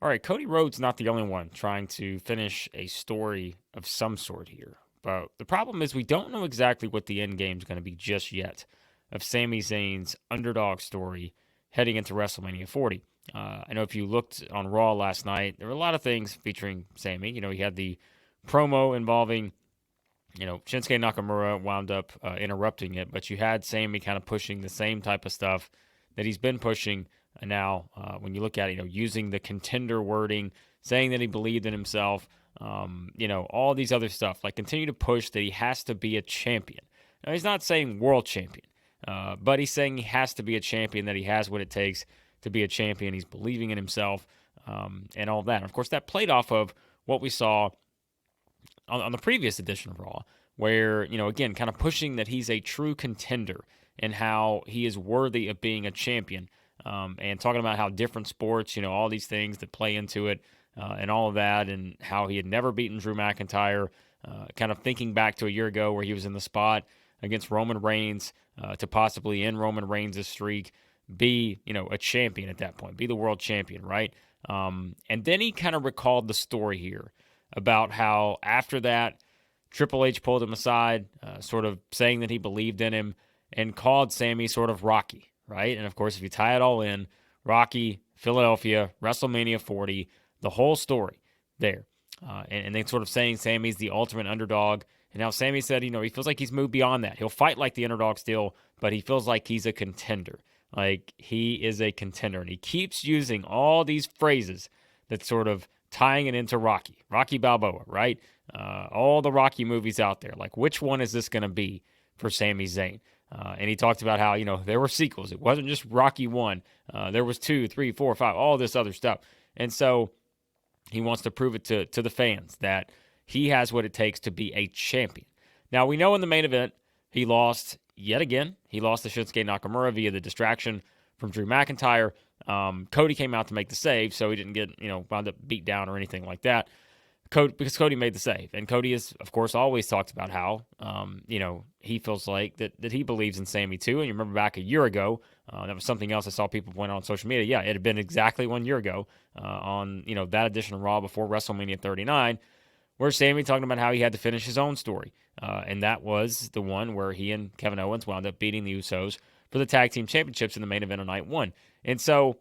All right, Cody Rhodes not the only one trying to finish a story of some sort here. But the problem is we don't know exactly what the end game is going to be just yet of Sami Zayn's underdog story heading into WrestleMania 40. I know if you looked on Raw last night, there were a lot of things featuring Sami. You know, he had the promo involving, Shinsuke Nakamura wound up interrupting it, but you had Sami kind of pushing the same type of stuff that he's been pushing now. When you look at it, using the contender wording, saying that he believed in himself, all these other stuff, like continue to push that he has to be a champion. Now, he's not saying world champion, but he's saying he has to be a champion, that he has what it takes to be a champion. He's believing in himself and all that. And of course, that played off of what we saw on the previous edition of Raw, where, again, kind of pushing that he's a true contender and how he is worthy of being a champion, and talking about how different sports, all these things that play into it, and all of that, and how he had never beaten Drew McIntyre, kind of thinking back to a year ago where he was in the spot against Roman Reigns to possibly end Roman Reigns' streak, be, a champion at that point, be the world champion, right? And then he kind of recalled the story here about how after that, Triple H pulled him aside, sort of saying that he believed in him, and called Sami sort of Rocky, right? And of course, if you tie it all in, Rocky, Philadelphia, WrestleMania 40, the whole story there. And then sort of saying Sami's the ultimate underdog. And now Sami said, he feels like he's moved beyond that. He'll fight like the underdog still, but he feels like he's a contender. Like he is a contender. And he keeps using all these phrases that sort of tying it into Rocky Balboa, right? All the Rocky movies out there. Like, which one is this going to be for Sami Zayn? And he talked about how, there were sequels. It wasn't just Rocky 1. There was 2, 3, 4, 5, all this other stuff. And so he wants to prove it to the fans that he has what it takes to be a champion. Now, we know in the main event, he lost yet again. He lost to Shinsuke Nakamura via the distraction from Drew McIntyre. Cody came out to make the save, so he didn't get, wound up beat down or anything like that. Because Cody made the save. And Cody has, of course, always talked about how, he feels like that he believes in Sami too. And you remember back a year ago, that was something else I saw people point out on social media. Yeah, it had been exactly 1 year ago on, that edition of Raw before WrestleMania 39, where Sami talking about how he had to finish his own story. And that was the one where he and Kevin Owens wound up beating the Usos for the tag team championships in the main event of night one. And so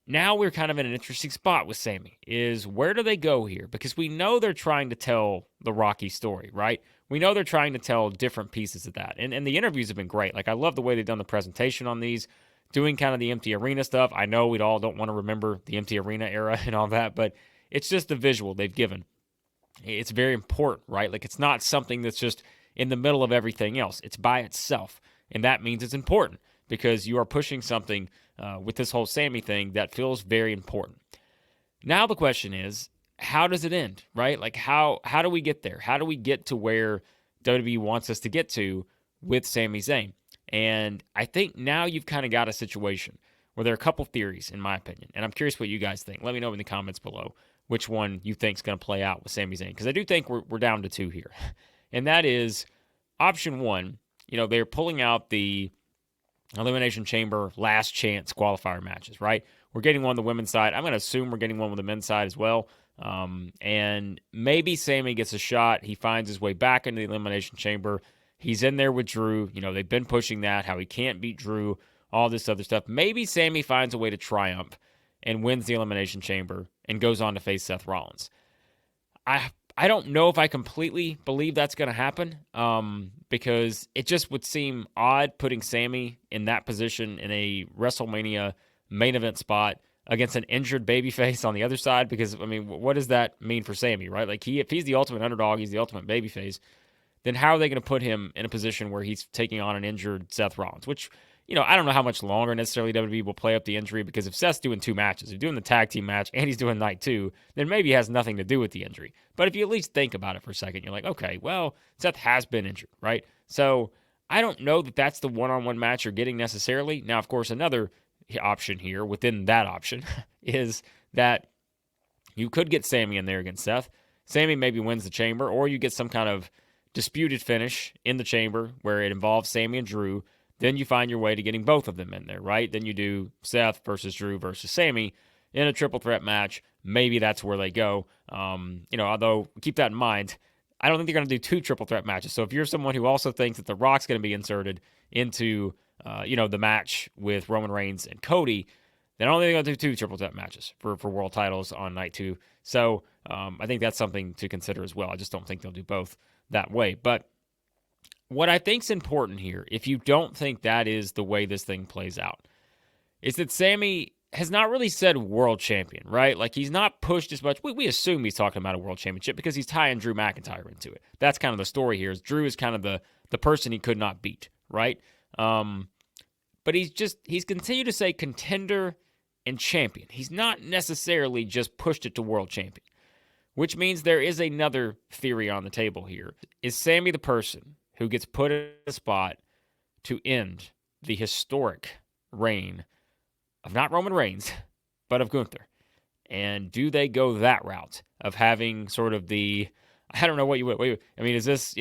now we're kind of in an interesting spot with Sami, is where do they go here? Because we know they're trying to tell the Rocky story, right? We know they're trying to tell different pieces of that. And the interviews have been great. Like, I love the way they've done the presentation on these, doing kind of the empty arena stuff. I know we all don't want to remember the empty arena era and all that, but it's just the visual they've given. It's very important, right? Like, it's not something that's just in the middle of everything else. It's by itself. And that means it's important because you are pushing something with this whole Sami thing that feels very important. Now the question is, how does it end, right? Like, how do we get there? How do we get to where WWE wants us to get to with Sami Zayn? And I think now you've kind of got a situation where there are a couple theories, in my opinion. And I'm curious what you guys think. Let me know in the comments below which one you think is going to play out with Sami Zayn. Because I do think we're down to two here. And that is option one, they're pulling out the Elimination Chamber last chance qualifier matches, right? We're getting one on the women's side. I'm going to assume we're getting one with the men's side as well. And maybe Sami gets a shot. He finds his way back into the Elimination Chamber. He's in there with Drew. They've been pushing that, how he can't beat Drew, all this other stuff. Maybe Sami finds a way to triumph and wins the Elimination Chamber and goes on to face Seth Rollins. I don't know if I completely believe that's going to happen, because it just would seem odd putting Sami in that position in a WrestleMania main event spot against an injured babyface on the other side. Because, what does that mean for Sami, right? Like, if he's the ultimate underdog, he's the ultimate babyface, then how are they going to put him in a position where he's taking on an injured Seth Rollins? Which, I don't know how much longer necessarily WWE will play up the injury, because if Seth's doing two matches, if he's doing the tag team match and he's doing night two, then maybe it has nothing to do with the injury. But if you at least think about it for a second, you're like, okay, well, Seth has been injured, right? So I don't know that that's the one-on-one match you're getting necessarily. Now, of course, another option here within that option is that you could get Sami in there against Seth. Sami maybe wins the chamber, or you get some kind of disputed finish in the chamber where it involves Sami and Drew. Then you find your way to getting both of them in there, right? Then you do Seth versus Drew versus Sami, in a triple threat match, maybe that's where they go. Although keep that in mind, I don't think they're going to do 2 triple threat matches. So if you're someone who also thinks that The Rock's going to be inserted into, the match with Roman Reigns and Cody, then I don't think they're going to do 2 triple threat matches for world titles on night 2. So I think that's something to consider as well. I just don't think they'll do both that way. But what I think's important here, if you don't think that is the way this thing plays out, is that Sami has not really said world champion, right? Like, he's not pushed as much. We assume he's talking about a world championship because he's tying Drew McIntyre into it. That's kind of the story here, is Drew is kind of the person he could not beat, right? But he's continued to say contender and champion. He's not necessarily just pushed it to world champion, which means there is another theory on the table here. Is Sami the person who gets put in a spot to end the historic reign of not Roman Reigns, but of Gunther? And do they go that route of having sort of I don't know what you would. I mean, is this,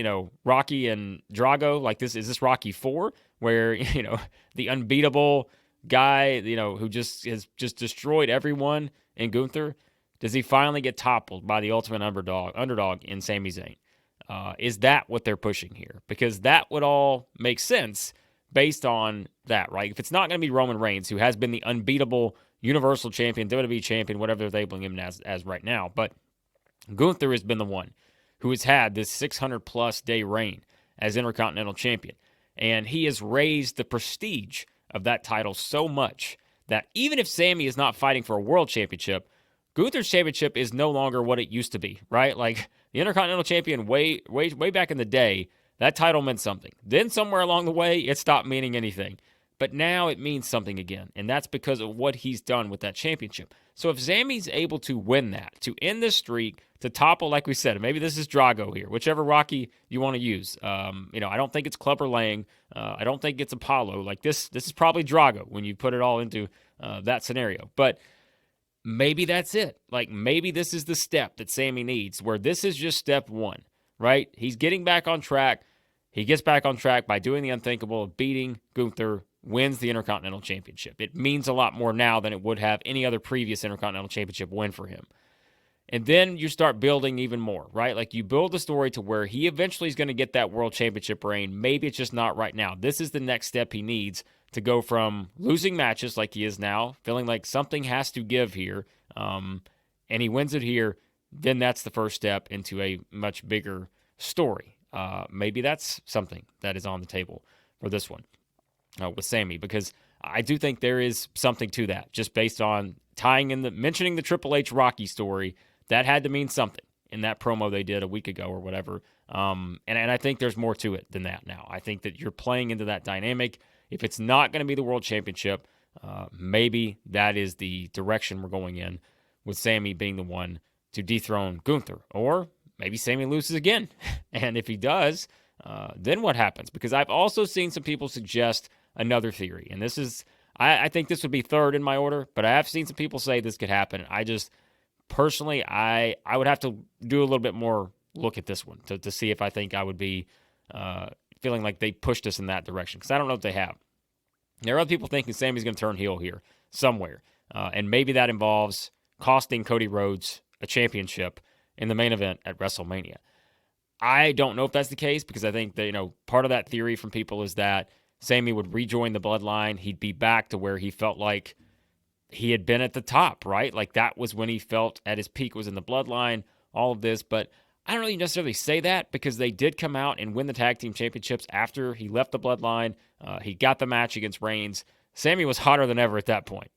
Rocky and Drago? Like this, is this Rocky 4, where, the unbeatable guy, who has just destroyed everyone in Gunther, does he finally get toppled by the ultimate underdog in Sami Zayn? Is that what they're pushing here? Because that would all make sense based on that, right? If it's not going to be Roman Reigns, who has been the unbeatable Universal Champion, WWE Champion, whatever they're labeling him as right now, but Gunther has been the one who has had this 600-plus day reign as Intercontinental Champion. And he has raised the prestige of that title so much that even if Sami is not fighting for a world championship, Gunther's championship is no longer what it used to be, right? Like, the Intercontinental Champion way back in the day, that title meant something. Then somewhere along the way, it stopped meaning anything. But now it means something again, and that's because of what he's done with that championship. So if Sami's able to win that, to end this streak, to topple, like we said, maybe this is Drago here, whichever Rocky you want to use. I don't think it's Clubber Lang. I don't think it's Apollo. Like this is probably Drago when you put it all into that scenario. But maybe that's it. Like, maybe this is the step that Sami needs, where this is just step 1, right? He's getting back on track. He gets back on track by doing the unthinkable of beating Gunther, wins the Intercontinental Championship. It means a lot more now than it would have any other previous Intercontinental Championship win for him. And then you start building even more, right? Like, you build the story to where he eventually is going to get that World Championship reign. Maybe it's just not right now. This is the next step he needs to go from losing matches like he is now, feeling like something has to give here, and he wins it here. Then that's the first step into a much bigger story. Maybe that's something that is on the table for this one with Sami, because I do think there is something to that, just based on mentioning the Triple H Rocky story. That had to mean something in that promo they did a week ago or whatever. And I think there's more to it than that now. I think that you're playing into that dynamic. If it's not going to be the World Championship, maybe that is the direction we're going in, with Sami being the one to dethrone Gunther. Or maybe Sami loses again. And if he does, then what happens? Because I've also seen some people suggest another theory. And this is, I think this would be third in my order, but I have seen some people say this could happen. I just, personally, I would have to do a little bit more look at this one to see if I think I would be feeling like they pushed us in that direction, because I don't know if they have. There are other people thinking Sami's going to turn heel here somewhere, and maybe that involves costing Cody Rhodes a championship in the main event at WrestleMania. I don't know if that's the case, because I think that, part of that theory from people is that Sami would rejoin the bloodline. He'd be back to where he felt like he had been at the top, right? Like, that was when he felt at his peak, was in the bloodline, all of this. But I don't really necessarily say that, because they did come out and win the tag team championships after he left the bloodline. He got the match against Reigns. Sami was hotter than ever at that point.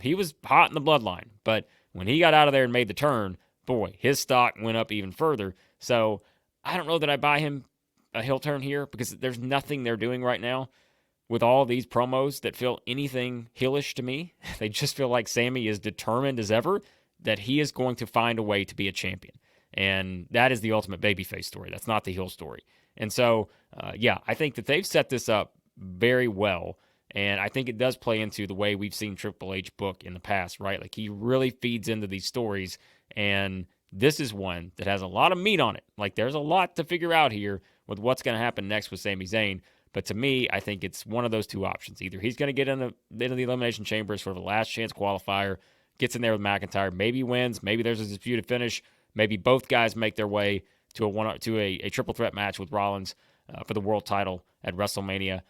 He was hot in the bloodline, but when he got out of there and made the turn, boy, his stock went up even further. So I don't know that I buy him a heel turn here, because there's nothing they're doing right now with all these promos that feel anything heelish to me. They just feel like Sami is determined as ever that he is going to find a way to be a champion. And that is the ultimate babyface story. That's not the heel story. And so, I think that they've set this up very well. And I think it does play into the way we've seen Triple H book in the past, right? Like, he really feeds into these stories. And this is one that has a lot of meat on it. Like, there's a lot to figure out here with what's going to happen next with Sami Zayn. But to me, I think it's one of those two options. Either he's going to get into the Elimination Chamber as sort of a last chance qualifier, gets in there with McIntyre, maybe wins, maybe there's a disputed finish, maybe both guys make their way to a triple threat match with Rollins for the world title at WrestleMania.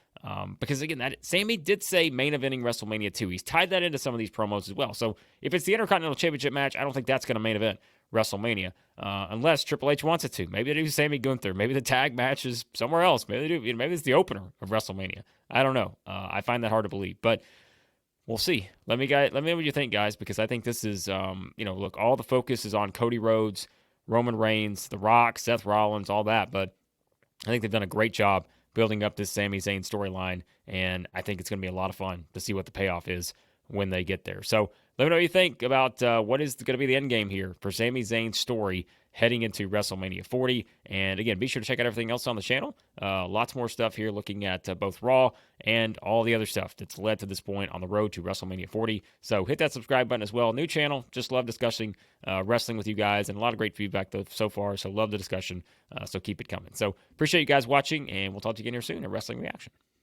Because again, Sami did say main eventing WrestleMania 2. He's tied that into some of these promos as well. So if it's the Intercontinental Championship match, I don't think that's going to main event WrestleMania, unless Triple H wants it to. Maybe they do Sami Gunther. Maybe the tag match is somewhere else. Maybe they do. Maybe it's the opener of WrestleMania. I don't know. I find that hard to believe, but we'll see. Let me know what you think, guys, because I think this is, look, all the focus is on Cody Rhodes, Roman Reigns, The Rock, Seth Rollins, all that, but I think they've done a great job building up this Sami Zayn storyline, and I think it's going to be a lot of fun to see what the payoff is when they get there. So let me know what you think about what is going to be the end game here for Sami Zayn's story heading into WrestleMania 40. And again, be sure to check out everything else on the channel. Lots more stuff here looking at both Raw and all the other stuff that's led to this point on the road to WrestleMania 40. So hit that subscribe button as well. New channel. Just love discussing wrestling with you guys, and a lot of great feedback so far. So love the discussion. So keep it coming. So appreciate you guys watching, and we'll talk to you again here soon at Wrestling Reaction.